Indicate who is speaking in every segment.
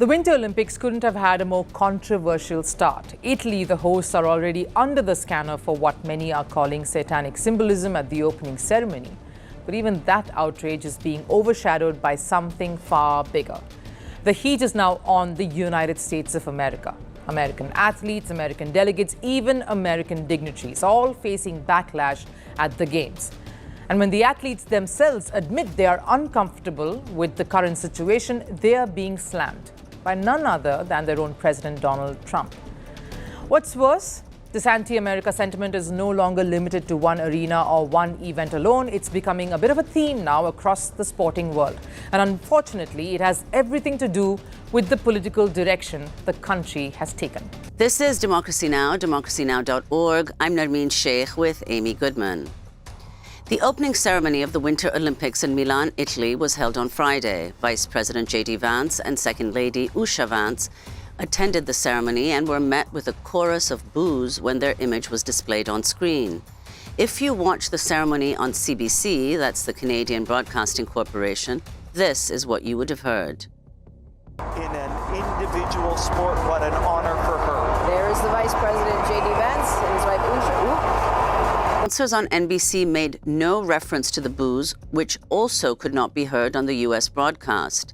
Speaker 1: The Winter Olympics couldn't have had a more controversial start. Italy, the hosts, are already under the scanner for what many are calling satanic symbolism at the opening ceremony. But even that outrage is being overshadowed by something far bigger. The heat is now on the United States of America. American athletes, American delegates, even American dignitaries, all facing backlash at the Games. And when the athletes themselves admit they are uncomfortable with the current situation, they are being slammed by none other than their own President Donald Trump. What's worse, this anti-America sentiment is no longer limited to one arena or one event alone. It's becoming a bit of a theme now across the sporting world. And unfortunately, it has everything to do with the political direction the country has taken.
Speaker 2: This is Democracy Now!, democracynow.org. I'm Narmeen Sheikh with Amy Goodman. The opening ceremony of the Winter Olympics in Milan, Italy, was held on Friday. Vice President JD Vance and Second Lady Usha Vance attended the ceremony and were met with a chorus of boos when their image was displayed on screen. If you watch the ceremony on CBC, that's the Canadian Broadcasting Corporation, this is what you would have heard.
Speaker 3: In an individual sport, what an honor for her.
Speaker 4: There is the Vice President, JD Vance, and his wife, Usha.
Speaker 2: Announcers on NBC made no reference to the boos, which also could not be heard on the U.S. broadcast.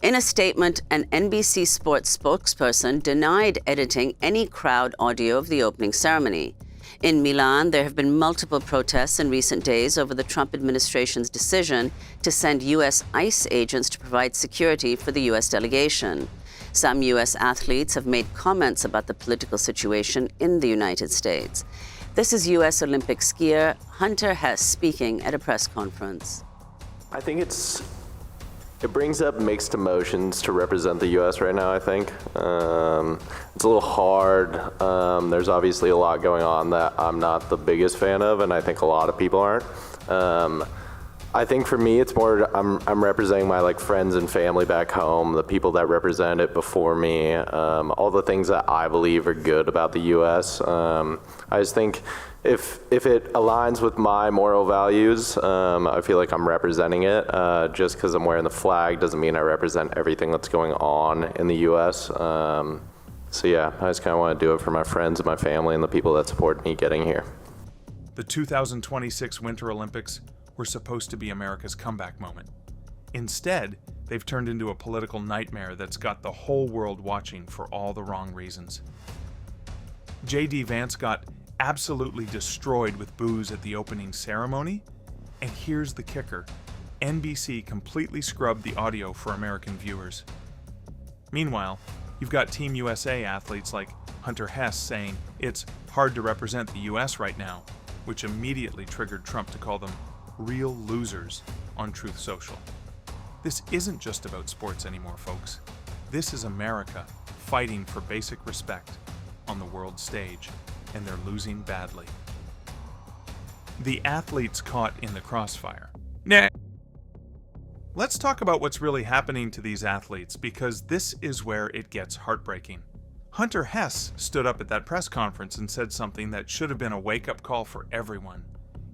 Speaker 2: In a statement, an NBC Sports spokesperson denied editing any crowd audio of the opening ceremony. In Milan, there have been multiple protests in recent days over the Trump administration's decision to send U.S. ICE agents to provide security for the U.S. delegation. Some U.S. athletes have made comments about the political situation in the United States. This is U.S. Olympic skier Hunter Hess speaking at a press conference.
Speaker 5: I think it brings up mixed emotions to represent the U.S. right now, I think. It's a little hard. There's obviously a lot going on that I'm not the biggest fan of, and I think a lot of people aren't. I think for me, it's more I'm representing my friends and family back home, the people that represent it before me, all the things that I believe are good about the U.S. I just think if it aligns with my moral values, I feel like I'm representing it. Just because I'm wearing the flag doesn't mean I represent everything that's going on in the U.S. So yeah, I just kind of want to do it for my friends and my family and the people that support me getting here.
Speaker 6: The 2026 Winter Olympics were supposed to be America's comeback moment. Instead, they've turned into a political nightmare that's got the whole world watching for all the wrong reasons. JD Vance got absolutely destroyed with boos at the opening ceremony, and here's the kicker. NBC completely scrubbed the audio for American viewers. Meanwhile, you've got Team USA athletes like Hunter Hess saying it's hard to represent the US right now, which immediately triggered Trump to call them real losers on Truth Social. This isn't just about sports anymore, folks. This is America fighting for basic respect on the world stage, and they're losing badly. The athletes caught in the crossfire. Nah. Let's talk about what's really happening to these athletes, because this is where it gets heartbreaking. Hunter Hess stood up at that press conference and said something that should have been a wake-up call for everyone.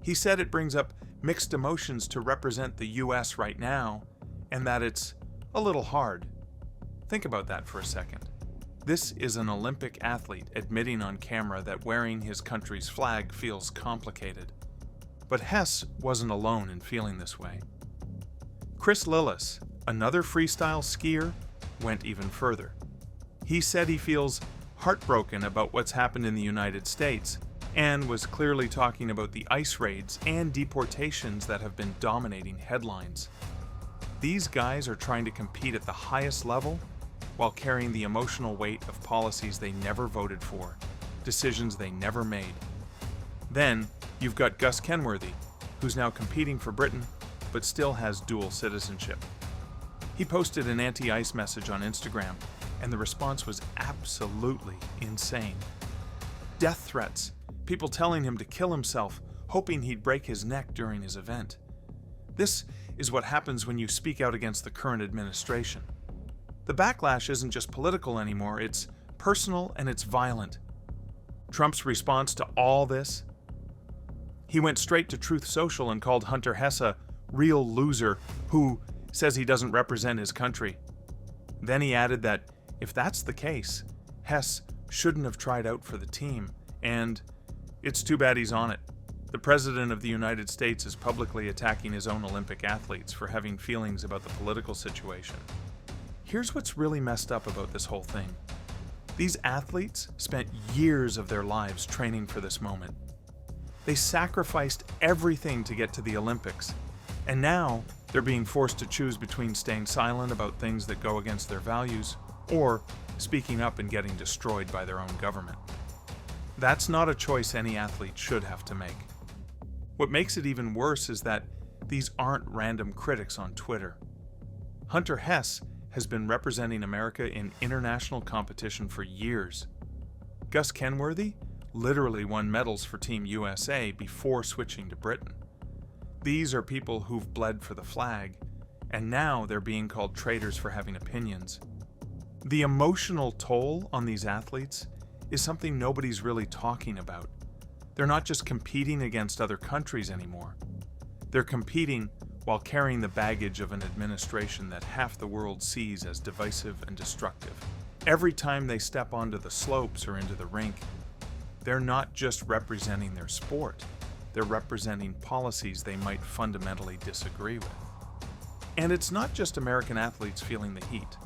Speaker 6: He said it brings up mixed emotions to represent the US right now, and that it's a little hard. Think about that for a second. This is an Olympic athlete admitting on camera that wearing his country's flag feels complicated. But Hess wasn't alone in feeling this way. Chris Lillis, another freestyle skier, went even further. He said he feels heartbroken about what's happened in the United States, and was clearly talking about the ICE raids and deportations that have been dominating headlines. These guys are trying to compete at the highest level while carrying the emotional weight of policies they never voted for, decisions they never made. Then, you've got Gus Kenworthy, who's now competing for Britain, but still has dual citizenship. He posted an anti-ICE message on Instagram, and the response was absolutely insane. Death threats, people telling him to kill himself, hoping he'd break his neck during his event. This is what happens when you speak out against the current administration. The backlash isn't just political anymore, it's personal and it's violent. Trump's response to all this? He went straight to Truth Social and called Hunter Hess a real loser who says he doesn't represent his country. Then he added that If that's the case, Hess shouldn't have tried out for the team, and it's too bad he's on it. The President of the United States is publicly attacking his own Olympic athletes for having feelings about the political situation. Here's what's really messed up about this whole thing. These athletes spent years of their lives training for this moment. They sacrificed everything to get to the Olympics, and now they're being forced to choose between staying silent about things that go against their values or speaking up and getting destroyed by their own government. That's not a choice any athlete should have to make. What makes it even worse is that these aren't random critics on Twitter. Hunter Hess has been representing America in international competition for years. Gus Kenworthy literally won medals for Team USA before switching to Britain. These are people who've bled for the flag, and now they're being called traitors for having opinions. The emotional toll on these athletes is something nobody's really talking about. They're not just competing against other countries anymore. They're competing while carrying the baggage of an administration that half the world sees as divisive and destructive. Every time they step onto the slopes or into the rink, they're not just representing their sport, they're representing policies they might fundamentally disagree with. And it's not just American athletes feeling the heat.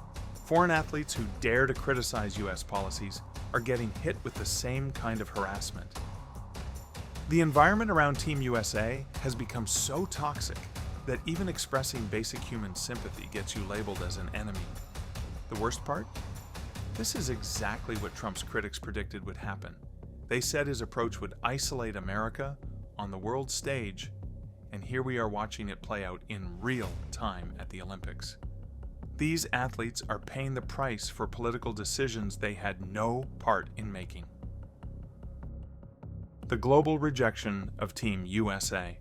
Speaker 6: Foreign athletes who dare to criticize US policies are getting hit with the same kind of harassment. The environment around Team USA has become so toxic that even expressing basic human sympathy gets you labeled as an enemy. The worst part? This is exactly what Trump's critics predicted would happen. They said his approach would isolate America on the world stage, and here we are watching it play out in real time at the Olympics. These athletes are paying the price for political decisions they had no part in making. The global rejection of Team USA.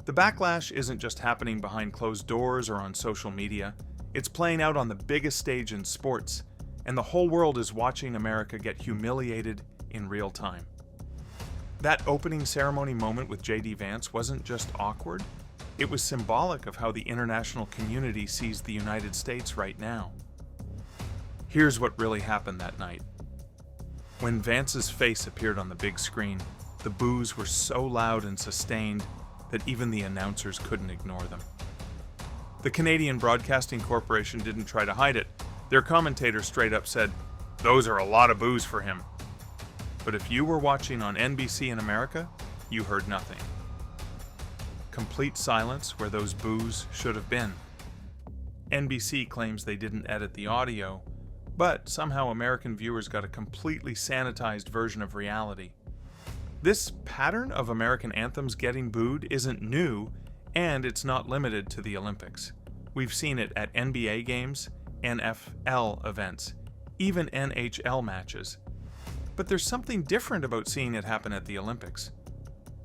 Speaker 6: The backlash isn't just happening behind closed doors or on social media. It's playing out on the biggest stage in sports, and the whole world is watching America get humiliated in real time. That opening ceremony moment with JD Vance wasn't just awkward, it was symbolic of how the international community sees the United States right now. Here's what really happened that night. When Vance's face appeared on the big screen, the boos were so loud and sustained that even the announcers couldn't ignore them. The Canadian Broadcasting Corporation didn't try to hide it. Their commentator straight up said, "Those are a lot of boos for him." But if you were watching on NBC in America, you heard nothing. Complete silence where those boos should have been. NBC claims they didn't edit the audio, but somehow American viewers got a completely sanitized version of reality. This pattern of American anthems getting booed isn't new, and it's not limited to the Olympics. We've seen it at NBA games, NFL events, even NHL matches. But there's something different about seeing it happen at the Olympics.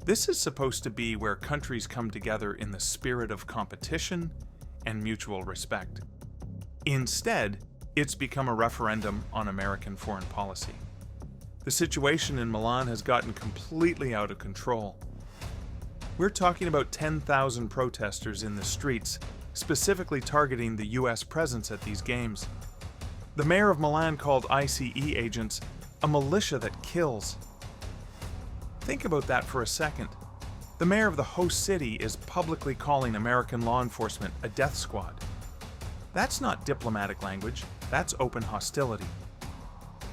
Speaker 6: This is supposed to be where countries come together in the spirit of competition and mutual respect. Instead, it's become a referendum on American foreign policy. The situation in Milan has gotten completely out of control. We're talking about 10,000 protesters in the streets, specifically targeting the US presence at these games. The mayor of Milan called ICE agents a militia that kills. Think about that for a second. The mayor of the host city is publicly calling American law enforcement a death squad. That's not diplomatic language, that's open hostility.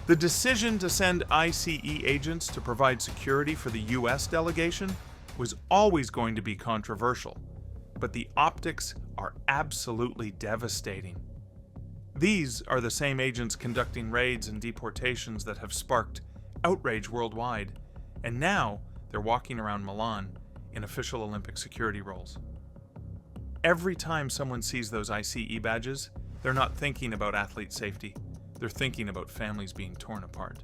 Speaker 6: The decision to send ICE agents to provide security for the US delegation was always going to be controversial, but the optics are absolutely devastating. These are the same agents conducting raids and deportations that have sparked outrage worldwide, and now they're walking around Milan in official Olympic security roles. Every time someone sees those ICE badges, they're not thinking about athlete safety. They're thinking about families being torn apart.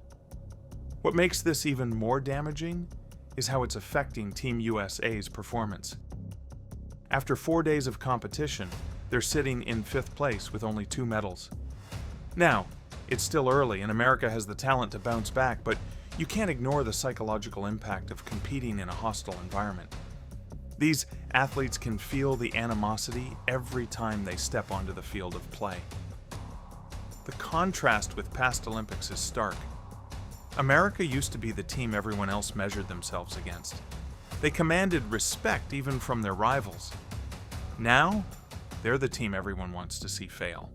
Speaker 6: What makes this even more damaging is how it's affecting Team USA's performance. After 4 days of competition, they're sitting in 5th place with only 2 medals. Now, it's still early and America has the talent to bounce back, but you can't ignore the psychological impact of competing in a hostile environment. These athletes can feel the animosity every time they step onto the field of play. The contrast with past Olympics is stark. America used to be the team everyone else measured themselves against. They commanded respect even from their rivals. Now, they're the team everyone wants to see fail.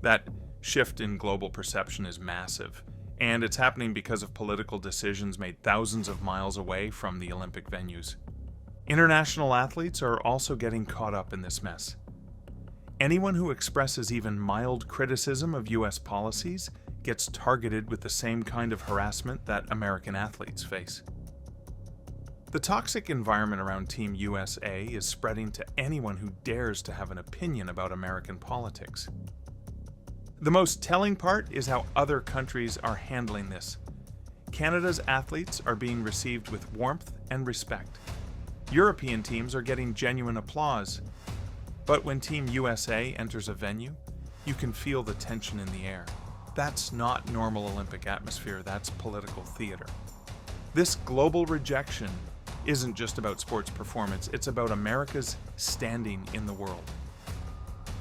Speaker 6: That shift in global perception is massive, and it's happening because of political decisions made thousands of miles away from the Olympic venues. International athletes are also getting caught up in this mess. Anyone who expresses even mild criticism of U.S. policies gets targeted with the same kind of harassment that American athletes face. The toxic environment around Team USA is spreading to anyone who dares to have an opinion about American politics. The most telling part is how other countries are handling this. Canada's athletes are being received with warmth and respect. European teams are getting genuine applause. But when Team USA enters a venue, you can feel the tension in the air. That's not normal Olympic atmosphere, that's political theater. This global rejection isn't just about sports performance, it's about America's standing in the world.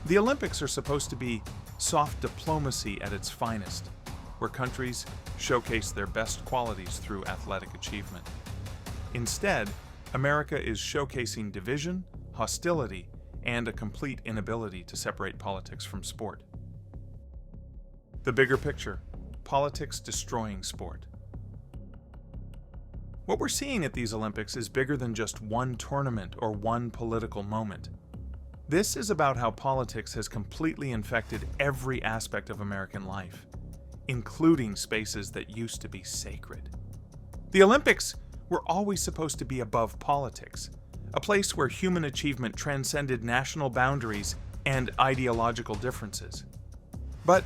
Speaker 6: The Olympics are supposed to be soft diplomacy at its finest, where countries showcase their best qualities through athletic achievement. Instead, America is showcasing division, hostility, and a complete inability to separate politics from sport. The bigger picture, politics destroying sport. What we're seeing at these Olympics is bigger than just one tournament or one political moment. This is about how politics has completely infected every aspect of American life, including spaces that used to be sacred. The Olympics were always supposed to be above politics, a place where human achievement transcended national boundaries and ideological differences. But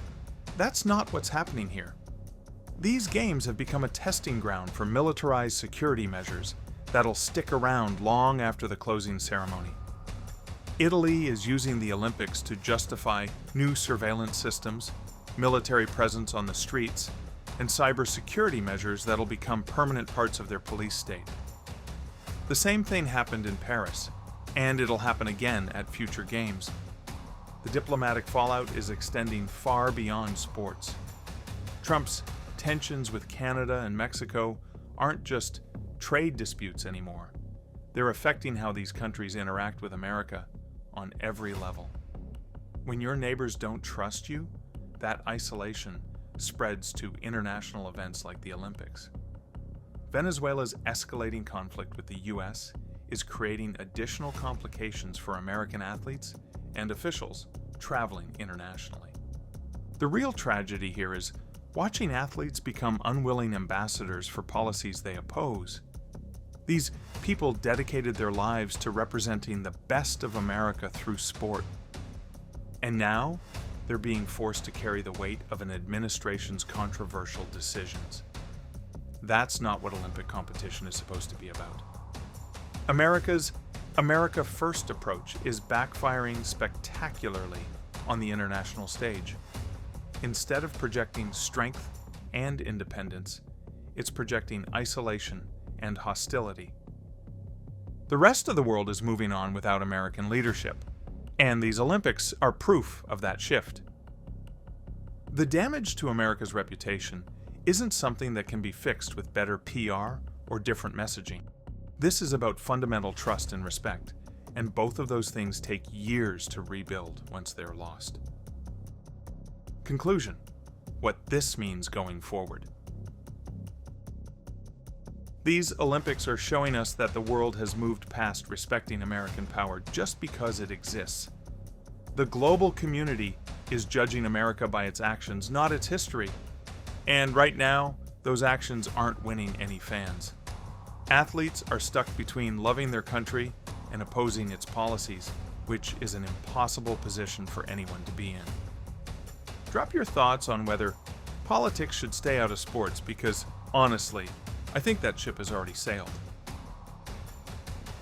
Speaker 6: that's not what's happening here. These games have become a testing ground for militarized security measures that'll stick around long after the closing ceremony. Italy is using the Olympics to justify new surveillance systems, military presence on the streets, and cybersecurity measures that'll become permanent parts of their police state. The same thing happened in Paris, and it'll happen again at future games. The diplomatic fallout is extending far beyond sports. Trump's tensions with Canada and Mexico aren't just trade disputes anymore. They're affecting how these countries interact with America on every level. When your neighbors don't trust you, that isolation spreads to international events like the Olympics. Venezuela's escalating conflict with the U.S. is creating additional complications for American athletes and officials traveling internationally. The real tragedy here is watching athletes become unwilling ambassadors for policies they oppose. These people dedicated their lives to representing the best of America through sport. And now, they're being forced to carry the weight of an administration's controversial decisions. That's not what Olympic competition is supposed to be about. America's America First approach is backfiring spectacularly on the international stage. Instead of projecting strength and independence, it's projecting isolation and hostility. The rest of the world is moving on without American leadership, and these Olympics are proof of that shift. The damage to America's reputation isn't something that can be fixed with better PR or different messaging. This is about fundamental trust and respect, and both of those things take years to rebuild once they're lost. Conclusion: what this means going forward. These Olympics are showing us that the world has moved past respecting American power just because it exists. The global community is judging America by its actions, not its history. And right now, those actions aren't winning any fans. Athletes are stuck between loving their country and opposing its policies, which is an impossible position for anyone to be in. Drop your thoughts on whether politics should stay out of sports, because honestly, I think that ship has already sailed.